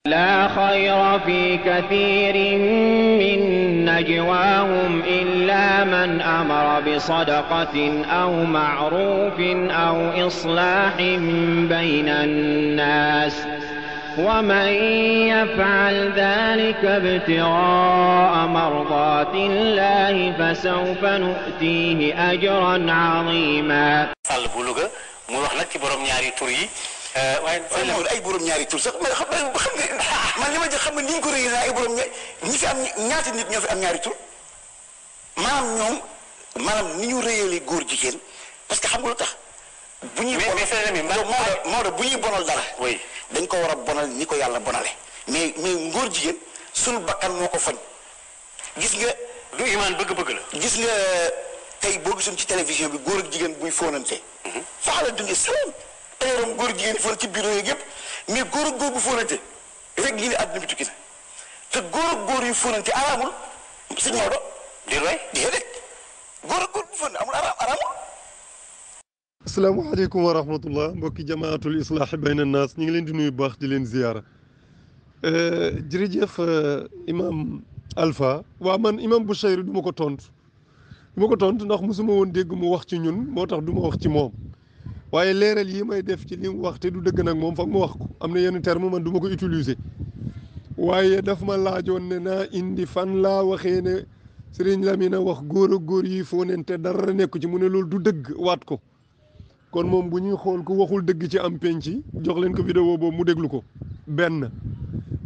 لا خير في كثير من نجواهم إلا من أمر بصدقة أو معروف أو إصلاح بين الناس ومن يفعل ذلك ابتغاء مرضات الله فسوف نؤتيه أجرا عظيما. waaye moom ay borom ñaari tur sax mais xam nga man li ma jël xam nga ni ñu ko réy naa ay borom ñi fi am ñaata nit ñoo fi am ñaari tur maanaam ni ñu réyalee góor jigéen parce que xam nga lu tax. bu ñuy Maodo bu ñuy bonal dara. oui dañ ko war a bonal ni ko yàlla bonale. mais ngóor jigéen sunu bakkan moo ko fañ. gis nga. du imaan bëgg-bëgg la. gis nga tey boo gisoon ci télévision bi góor ak jigéen buy fóonante. faa la dundee salaam. teyoroom góor jigéen foon ci bureau yeeg yëpp mais góor ak góor bu fóonante rek ñu ne àdduna bi tukki na te góor ak góor yu fóonante araamul sëñ Maodo déedéet góor ak góor bu fóonante amul araamul. asalaamaaleykum wa rahmatullah mbokki jamaatul islaahi bayna naas ñu ngi leen di nuyu baax di leen ziyaara jërëjëf imam Alpha waa man imam Bouchayri du ma ko tontu ndax mosuma woon dégg mu wax ci ñun moo tax du ma wax ci moom waaye leeral yi may def ci li mu wax te du dëgg nag moom foog ma wax ko am na yenn terme man du ma ko utiliser waaye daf ma laajoon ne naa indi fan laa waxee ne Serigne Lamine wax góor ak góor yi foo neen te dara nekku ci mu ne loolu du dëgg waat ko kon moom bu ñuy xool ku waxul dëgg ci am penc jox leen ko vidéo boobu mu déglu ko benn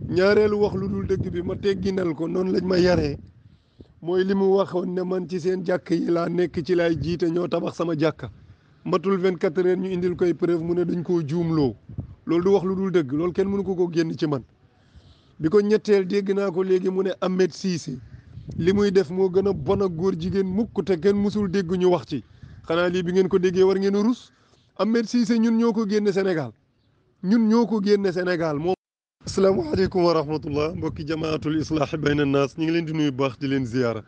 ñaareelu wax lu dul dëgg bi ma tegginal ko noonu lañ ma yaree mooy li mu waxoon ne man ci seen jàkk yi laa nekk ci laay jiite ñoo tabax sama jàkka matul 24 heures ñu indil koy preuve mu ne dañ koo juumloo loolu du wax lu dul dëgg loolu kenn mënu ko génn ci man bi ko ñetteel dégg naa ko léegi mu ne Ahmed Cissé li muy def moo gën a bon ak góor jigéen mukk te kenn musul dégg ñu wax ci xanaa lii bi ngeen ko déggee war ngeen a rus Ahmed Cissé ñun ñoo ko génne Sénégal moom. asalaamaaleykum wa rahmatullah mbokki jamaatul islaahi bayna naas ñu ngi leen di nuyu baax di leen ziyaara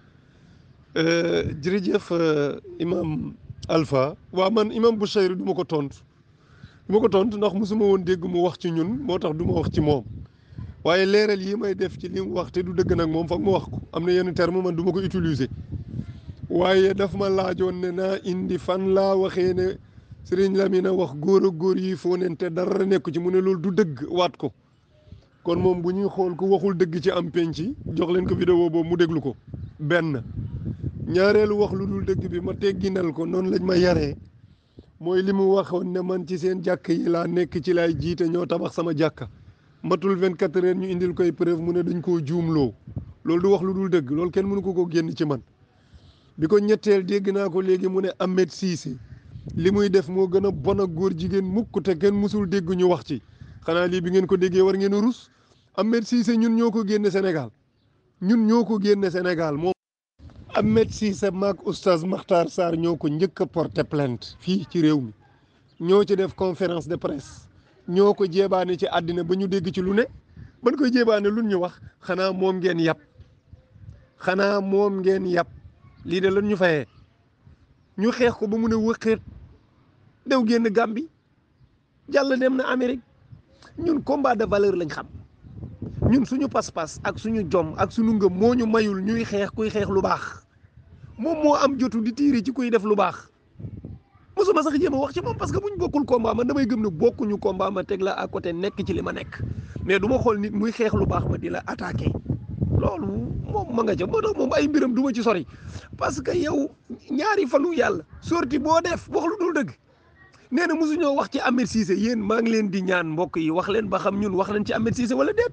jërëjëf imam Alpha waa man imam Bouchayri du ma ko tontu ndax mosuma woon dégg mu wax ci ñun moo tax du ma wax ci moom waaye leeral yi may def ci li mu wax te du dëgg nag moom foog ma wax ko am na yenn terme man du ma ko utiliser waaye daf ma laajoon ne naa indi fan laa waxee ne Serigne Lamine wax góor ak góor yi foo neen te dara nekku ci mu ne loolu du dëgg waat ko kon moom bu ñuy xool ku waxul dëgg ci am penc jox leen ko vidéo boobu mu déglu ko benn ñaareelu wax lu dul dëgg bi ma tegginal ko noonu lañ ma yaree mooy li mu waxoon ne man ci seen jàkk yi laa nekk ci laay jiite ñoo tabax sama jàkka matul 24 heures ñu indil koy preuve mu ne dañ koo juumloo loolu du wax lu dul dëgg loolu kenn mënu ko génn ci man bi ko ñetteel dégg naa ko léegi mu ne Ahmed Cissé li muy def moo gën a bon ak góor jigéen mukk te kenn musul dégg ñu wax ci xanaa lii bi ngeen ko déggee war ngeen a rus Ahmed Cissé ñun ñoo ko génne Sénégal moom. Ahmed Cissé maak oustaz Makhtar Sarr ñoo ko njëkk a porté plainte fii ci réew mi ñoo ci def conférence de presse ñoo ko jéebaane ci àddina ba ñu dégg ci lu ne ban koy jéebaane lu ñu wax xanaa moom ngeen yàpp lii de lan ñu fayee ñu xeex ko ba mu ne wëqeet dew génn Gambie jàll dem na Amérique ñun combat de valeur lañ xam ñun suñu pas-pas ak suñu jom ak suñu ngëm moo ñu mayul ñuy xeex kuy xeex lu baax moom moo am jotu di tiiri ci kuy def lu baax mosuma sax jéem a wax ci moom parce que buñ bokkul combat man damay gëm ne bokkuñu combat ma teg la à côté nekk ci li ma nekk mais du ma xool nit muy xeex lu baax ma di la attaqué loolu moom ma nga ca moo tax moom ay mbiram du ma ci sori parce que yow ñaari fanu yàlla sorti boo def wax lu dul dëgg nee na mosuñoo wax ci Ahmed Cissé yéen maa ngi leen di ñaan mbokk yi wax leen ba xam ñun wax leen ci Ahmed Cissé wala déet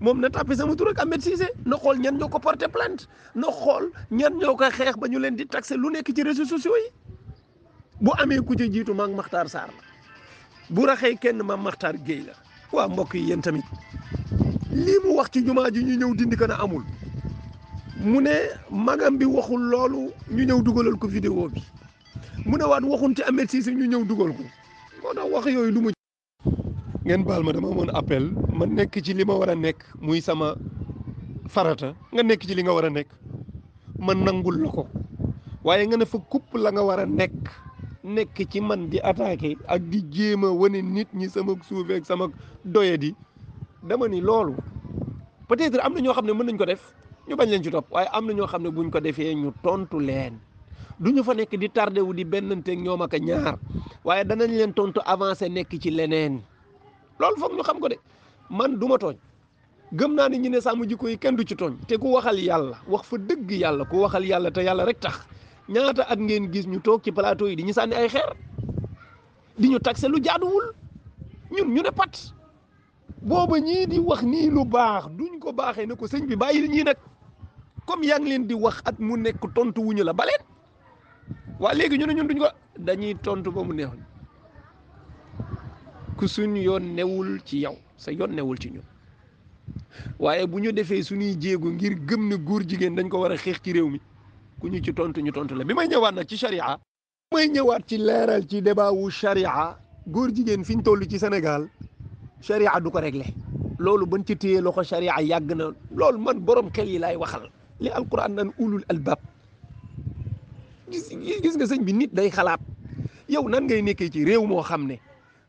moom na tàppi sama tur ak Ahmed Cissé na xool ñan ñoo ko porté plainte na xool ñan ñoo ko xeex ba ñu leen di taxé lu nekk ci réseaux sociaux yi bu amee ku ci jiitu maam Makhtar Sarr la bu raxee kenn maam Makhtar Gueye la waa mbokk yi yéen tamit lii mu wax ci jumaa ji ñu ñëw dindi ko na amul mu ne magam bi waxul loolu ñu ñëw dugalal ko vidéo bi mu ne waat waxun ci Ahmed Cissé ñu ñëw dugal ko moo tax wax yooyu du mu ngeen baal ma dama amoon appel ma nekk ci li ma war a nekk muy sama farata nga nekk ci li nga war a nekk ma nangul la ko waaye nga ne fa kupp la nga war a nekk ci man di attaqué ak di jéem a wane nit ñi sama suufeeg sama doyadi dama ni loolu peut-être am na ñoo xam ne mën nañ ko def ñu bañ leen ci topp waaye am na ñoo xam ne buñ ko defee ñu tontu leen du ñu fa nekk di tardé wu di bennanteeg ñoom ak a ñaar waaye danañ leen tontu avancé nekk ci leneen loolu foog ñu xam ko de man du ma tooñ gëm naa ni ñu ne sàmm jikko yi kenn du ci tooñ te ku waxal yàlla wax fa dëgg yàlla ku waxal yàlla te yàlla rek tax ñaata at ngeen gis ñu toog ci plateau yi di ñu sànni ay xeer di ñu taxe lu jaaduwul ñun ñu ne pat booba ñii di wax nii lu baax duñ ko baaxee ne ko sëñ bi bàyyi ñii nag comme yaa ngi leen di wax at mu nekk tontu wuñu la baleen waa léegi ñu ne ñun duñ ko dañuy tontu ba mu neexuñ ku suñ yoon newul ci yow sa yoon newul ci ñun waaye bu ñu defee suñuy jéego ngir gëm ne góor jigéen dañ ko war a xeex ci réew mi ku ñu ci tontu ñu tontu la bi may ñëwaat nag ci charia may ñëwaat ci leeral ci débat wu charia góor jigéen fi ñu toll ci Sénégal charia du ko réglé loolu bañ ci téye loxo charia yàgg na loolu man borom xel yi laay waxal li alquran naan ulul albab gis nga sëñ bi nit day xalaat yow nan ngay nekkee ci réew moo xam ne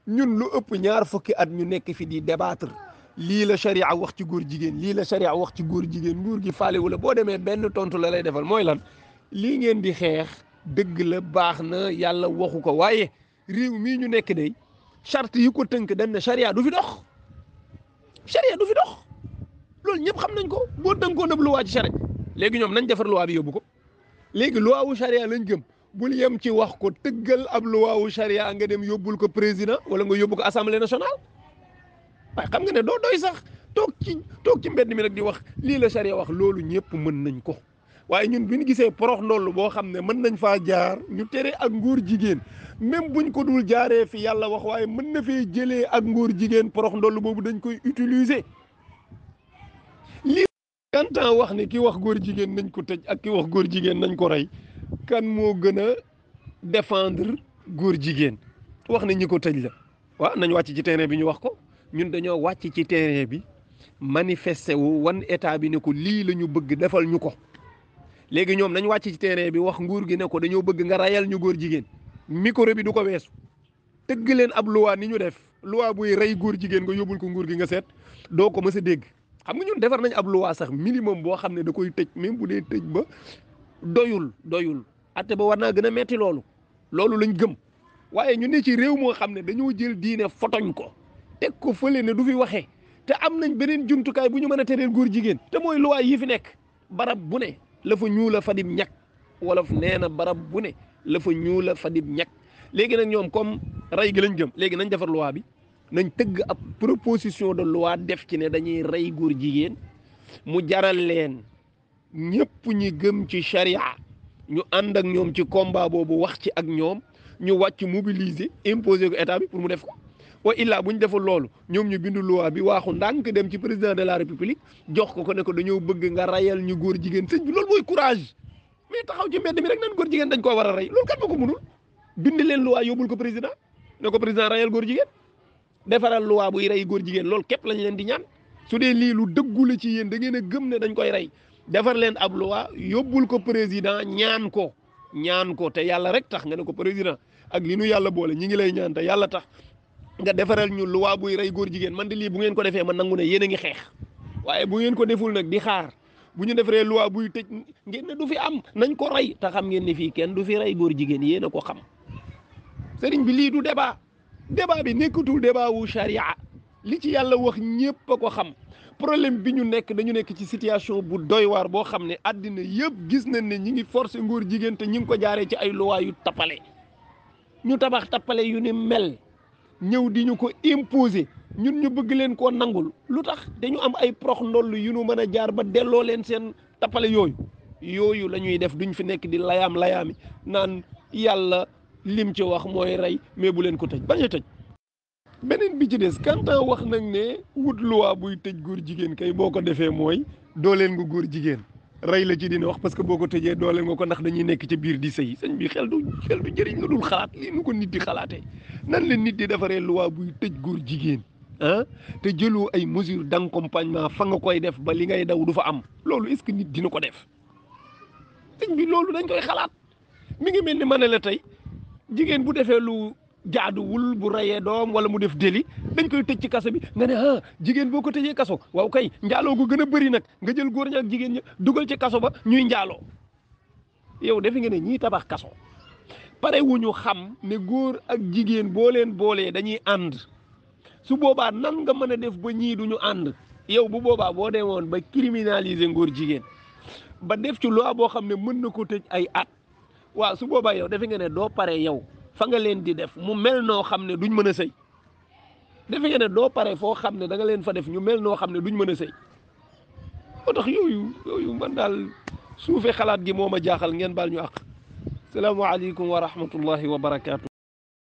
ñun lu ëpp ñaar fukki at ñu nekk fi di débattre lii la charia wax ci góor jigéen lii la charia wax ci góor jigéen nguur gi faalewu la boo demee benn tontu la lay defal mooy lan lii ngeen di xeex dëgg la baax na yàlla waxu ko waaye réew mii ñu nekk day charte yi ko tënk dañ ne charia du fi dox charia du fi dox loolu ñëpp xam nañ ko boo tënkoon ab luwaa ci charia léegi ñoom nañ defar luwaa bi yóbbu ko léegi luwaa wu charia lañ gëm bul yem ci wax ko tëggal ab luwaa wu charia nga dem yóbbul ko président wala nga yóbbu ko assemblée nationale waaye xam nga ne doo doy sax toog ci mbedd mi rek di wax lii la charia wax loolu ñëpp mën nañ ko waaye ñun bi ñu gisee porox ndoll boo xam ne mën nañ faa jaar ñu tere ak ngóor jigéen même buñ ko dul jaaree fi yàlla wax waaye mën na fee jëlee ak ngóor jigéen porox ndoll boobu dañ koy utiliser lii kantaan wax ne ki wax góor jigéen nañ ko tëj ak ki wax góor jigéen nañ ko rey kan moo gën a défendre góor jigéen wax ne ñi ko tëj la waaw nañ wàcc ci terrain bi ñu wax ko ñun dañoo wàcc ci terrain bi manifester wu wan état bi ne ko lii la ñu bëgg defal ñu ko léegi ñoom nañ wàcc ci terrain bi wax nguur gi ne ko dañoo bëgg nga rayal ñu góor jigéen micro bi du ko weesu tëgg leen ab loi ni ñu def loi buy rey góor jigéen nga yóbbul ko nguur gi nga seet doo ko mës a dégg xam nga ñun defar nañ ab loi sax minimum boo xam ne da koy tëj même bu dee tëj ba doyul atte ba war naa gën a metti loolu lañ gëm waaye ñu ne ci réew moo xam ne dañoo jël diine fotoñ ko teg ko fële ne du fi waxee te am nañ beneen jumtukaay bu ñu mën a tereel góor jigéen te mooy loi yi fi nekk barab bu ne la fa ñuula fadim ñag wolof nee na barab bu ne la fa ñuula fadim ñag léegi nag ñoom comme rey gi lañ gëm léegi nañ defar loi bi nañ tëgg ab proposition de loi def ci ne dañuy rey góor jigéen mu jaral leen ñëpp ñi gëm ci charia ñu ànd ak ñoom ci combat boobu wax ci ak ñoom ñu wàcc mobiliser imposer ko état bi pour mu def ko wa illaa bu ñu deful loolu ñoom ñu bindu loi bi waaxu ndànk dem ci président de la république jox ko ne ko dañoo bëgg nga rayal ñu góor jigéen sëñ bi loolu mooy courage mais taxaw ci mbedd mi rek nan góor jigéen dañ koo war a rey loolu kat ma ko mënul bind leen loi yóbbul ko président ne ko président rayal góor jigéen defaral loi buy rey góor jigéen loolu képp lañ leen di ñaan su dee lii lu dëggu la ci yéen da ngeen a gëm ne dañ koy rey defar leen ab loi yóbbul ko président ñaan ko te yàlla rek tax nga ne ko président ak li nu yàlla boole ñi ngi lay ñaan te yàlla tax nga defaral ñu loi buy rey góor jigéen man de lii bu ngeen ko defee man nangu ne yéen a ngi xeex waaye bu ngeen ko deful nag di xaar bu ñu defaree loi buy tëj ngeen ne du fi am nañ ko rey te xam ngeen ne fii kenn du fi rey góor jigéen yéen a ko xam sëriñ bi lii du débat bi nekkatul débat wu charia li ci yàlla wax ñëpp a ko xam problème bi ñu nekk dañu nekk ci situation bu doy waar boo xam ne àddina yëpp gis nañ ne ñi ngi forcer góor jigéen te ñi ngi ko jaaree ci ay loi yu tappale ñu tabax tappale yu ni mel ñëw di ñu ko imposer ñun ñu bëgg leen koo nangul lu tax dañu am ay prox ndoll yu nu mën a jaar ba delloo leen seen tappale yooyu la ñuy def duñ fi nekk di layaami naan yàlla lim ci wax mooy rey mais bu leen ko tëj bañ a tëj beneen bi ci des kantaa wax nañ ne wut loi buy tëj góor jigéen kay boo ko defee mooy dooleel nga góor jigéen rey la ci dina wax parce que boo ko tëjee dooleel nga ko ndax dañuy nekk ci biir di sëy sëñ bi xel du jëriñ la dul xalaat lii nu ko nit di xalaatee nan la nit di defaree loi buy tëj góor jigéen te jëloo ay mesures d'accompagnement fa nga koy def ba li ngay daw du fa am loolu est-ce que nit dina ko def sëñ bi loolu dañ koy xalaat mi ngi mel ni ma ne la tey jigéen bu defee lu jaaduwul bu rayee doom wala mu def délit dañ koy tëj ci kaso bi nga ne jigéen boo ko tëjee kaso waaw kay njaaloo gu gën a bëri nag nga jël góor ña ak jigéen ña dugal ci kaso ba ñuy njaaloo yow defe nga ne ñii tabax kaso pare wu ñu xam ne góor ak jigéen boo leen boolee dañuy ànd su boobaa nan nga mën a def ba ñii duñu ànd yow bu boobaa boo demoon ba criminaliser ngóor jigéen ba def ci loi boo xam ne mën na ko tëj ay at waaw su boobaa yow defe nga ne doo pare yow fa nga leen di def mu mel noo xam ne duñ mën a sëy defe nga ne doo pare foo xam ne da nga leen fa def ñu mel noo xam ne duñ mën a sëy moo tax yooyu man daal suufee xalaat gi moo ma jaaxal ngeen baal ñu àq salaamaaleykum wa rahmatullahi wa barakaatu.